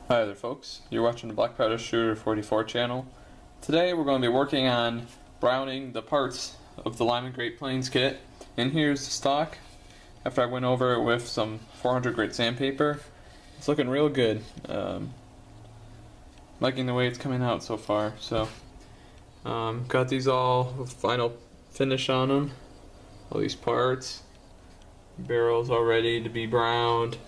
Hi there folks, you're watching the BlackPowderShooter 44 channel. Today we're going to be working on browning the parts of the Lyman Great Plains kit. And here's the stock after I went over it with some 400 grit sandpaper. It's looking real good. Liking the way it's coming out so far. So got these all with final finish on them. All these parts. Barrels all ready to be browned.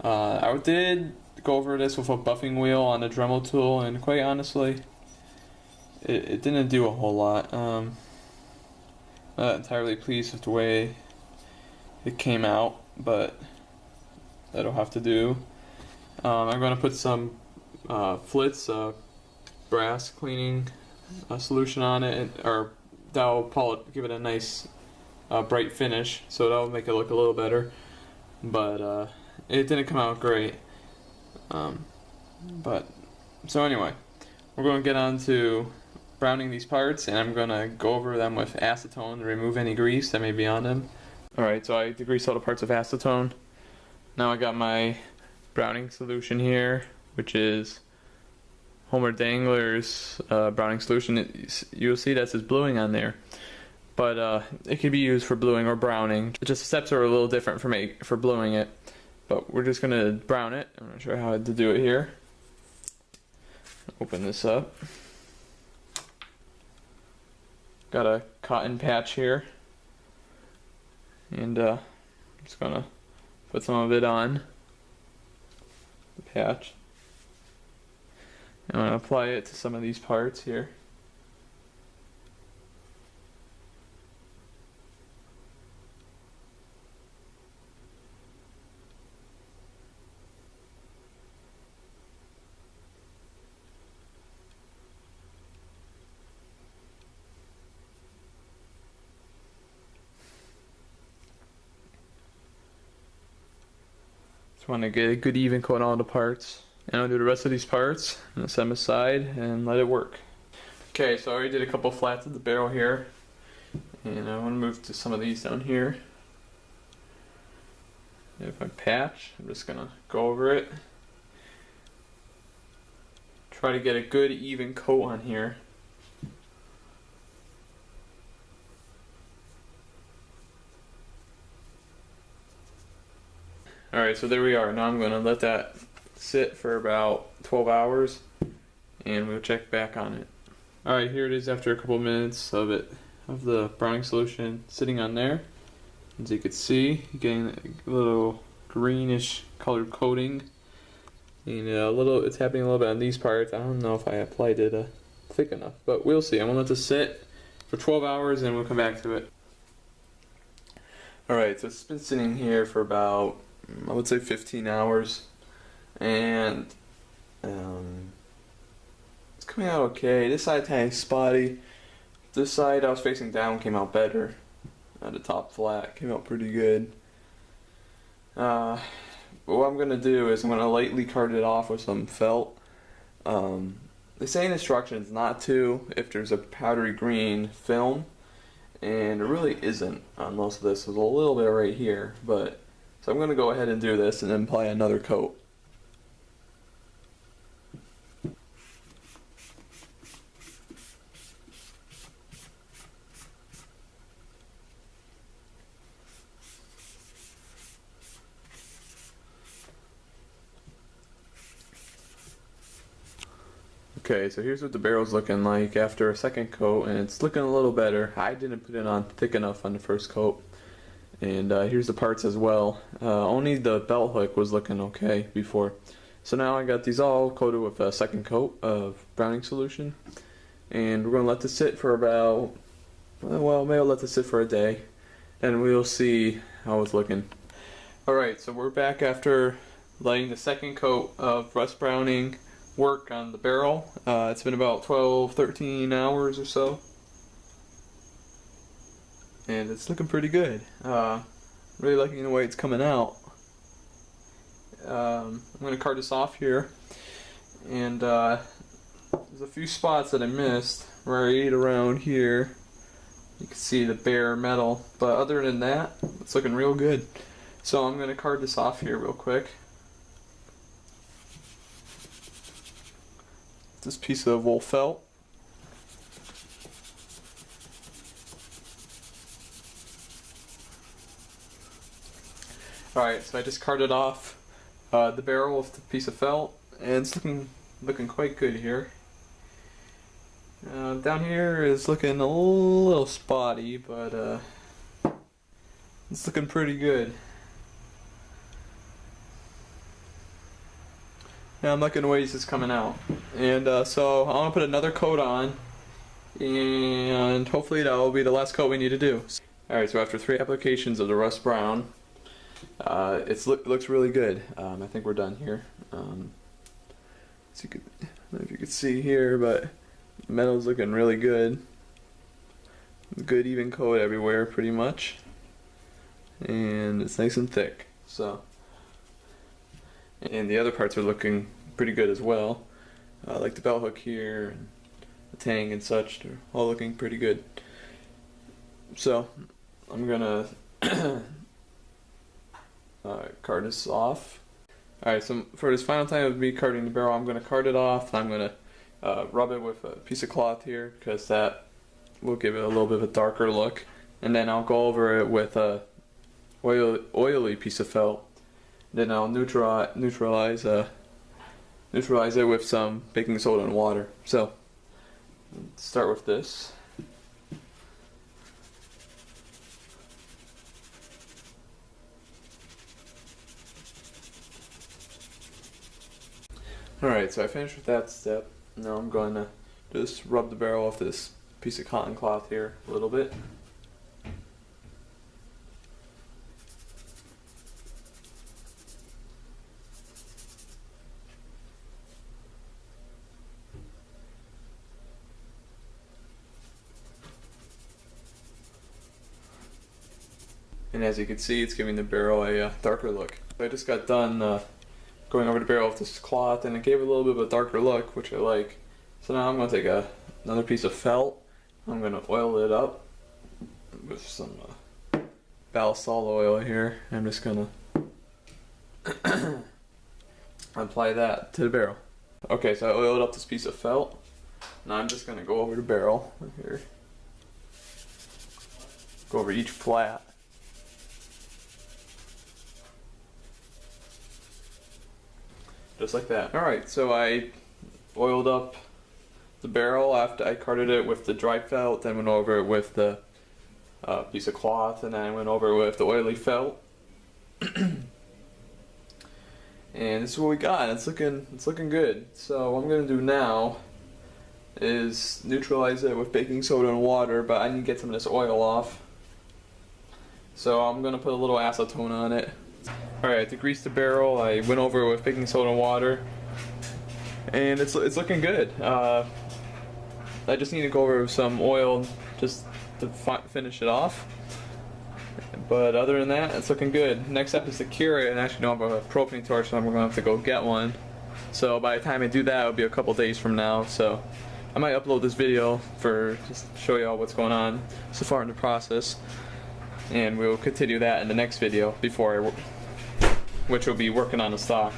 I did go over this with a buffing wheel on a Dremel tool, and quite honestly, it didn't do a whole lot. I'm not entirely pleased with the way it came out, but that'll have to do. I'm going to put some Flitz brass cleaning solution on it, or that'll give it a nice bright finish, so that'll make it look a little better. But it didn't come out great. So anyway, we're going to get on to browning these parts, and I'm going to go over them with acetone to remove any grease that may be on them. Alright, so I degreased all the parts of acetone. Now I got my browning solution here, which is Homer Dangler's browning solution. You'll see that says bluing on there, but it can be used for bluing or browning. Just the steps are a little different for bluing it. But we're just going to brown it. I'm not sure how to do it here. Open this up. Got a cotton patch here. And I'm just going to put some of it on the patch. I'm going to apply it to some of these parts here. Just want to get a good even coat on all the parts. And I'll do the rest of these parts and set them aside and let it work. Okay, so I already did a couple flats of the barrel here. And I want to move to some of these down here. And with my patch, I'm just going to go over it. Try to get a good even coat on here. Alright, so there we are. Now I'm going to let that sit for about 12 hours and we'll check back on it. Alright, here it is after a couple minutes of the browning solution sitting on there. As you can see, getting a little greenish colored coating. And it's happening a little bit on these parts. I don't know if I applied it thick enough, but we'll see. I'm going to let this sit for 12 hours and we'll come back to it. Alright, so it's been sitting here for about, I would say 15 hours, and it's coming out okay. This side kind of spotty. This side I was facing down came out better. The top flat came out pretty good. But what I'm going to do is I'm going to lightly card it off with some felt. They say in instructions not to if there's a powdery green film, and it really isn't on most of this. There's a little bit right here, but so I'm going to go ahead and do this and then apply another coat. Okay, so here's what the barrel's looking like after a second coat, and it's looking a little better. I didn't put it on thick enough on the first coat. And here's the parts as well. Only the belt hook was looking okay before. So now I got these all coated with a second coat of browning solution. And we're going to let this sit for about, well, maybe I'll let this sit for a day. And we'll see how it's looking. Alright, so we're back after letting the second coat of rust browning work on the barrel. It's been about 12-13 hours or so. And it's looking pretty good. Really liking the way it's coming out. I'm going to card this off here. And there's a few spots that I missed right around here. You can see the bare metal. But other than that, it's looking real good. So I'm going to card this off here real quick. this piece of wool felt. Alright, so I just carted off the barrel with the piece of felt, and it's looking quite good here. Down here is looking a little spotty, but it's looking pretty good. Now I'm looking ways it's coming out, and so I'm gonna put another coat on, and hopefully that will be the last coat we need to do. Alright, so after 3 applications of the rust brown, it looks really good. I think we're done here. So I don't know if you can see here, but the metal's looking really good. Good even coat everywhere, pretty much, and it's nice and thick. So, and the other parts are looking pretty good as well, like the bell hook here and the tang and such. They're all looking pretty good. So I'm gonna cart this off. Alright, so for this final time of me carting the barrel, I'm going to cart it off, and I'm going to rub it with a piece of cloth here, because that will give it a little bit of a darker look. And then I'll go over it with a oily piece of felt. Then I'll neutralize it with some baking soda and water. So, let's start with this. Alright, so I finished with that step. Now I'm going to just rub the barrel off this piece of cotton cloth here a little bit. And as you can see, it's giving the barrel a darker look. I just got done going over the barrel with this cloth, and it gave it a little bit of a darker look, which I like. So now I'm going to take another piece of felt. I'm going to oil it up with some Balisol oil here. I'm just going to apply that to the barrel. Okay, so I oiled up this piece of felt. Now I'm just going to go over the barrel here. Go over each flat. Just like that. Alright, so I oiled up the barrel after I carted it with the dry felt, then went over it with the piece of cloth, and then I went over it with the oily felt. And this is what we got. It's looking good. So what I'm gonna do now is neutralize it with baking soda and water, but I need to get some of this oil off. So I'm gonna put a little acetone on it. Alright, to grease the barrel, I went over it with baking soda and water, and it's looking good. I just need to go over with some oil just to finish it off. But other than that, it's looking good. Next step is to cure it, and I actually don't have a propane torch, so I'm going to have to go get one. So by the time I do that, it'll be a couple days from now. So I might upload this video for just to show you all what's going on so far in the process. And we'll continue that in the next video which will be working on the stock.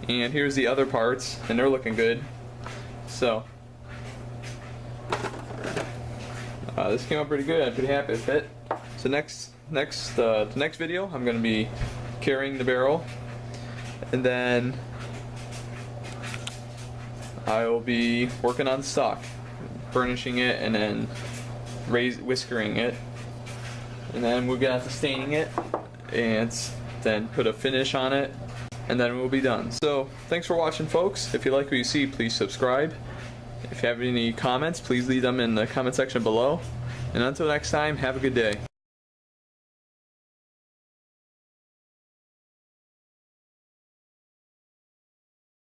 And here's the other parts, and they're looking good. So this came out pretty good. I'm pretty happy with it. So the next video, I'm going to be carrying the barrel, and then I will be working on stock, burnishing it, and then whiskering it, and then we'll get on to staining it, and then put a finish on it, and then we'll be done. So thanks for watching, folks. If you like what you see, please subscribe. If you have any comments, please leave them in the comment section below. And until next time, have a good day.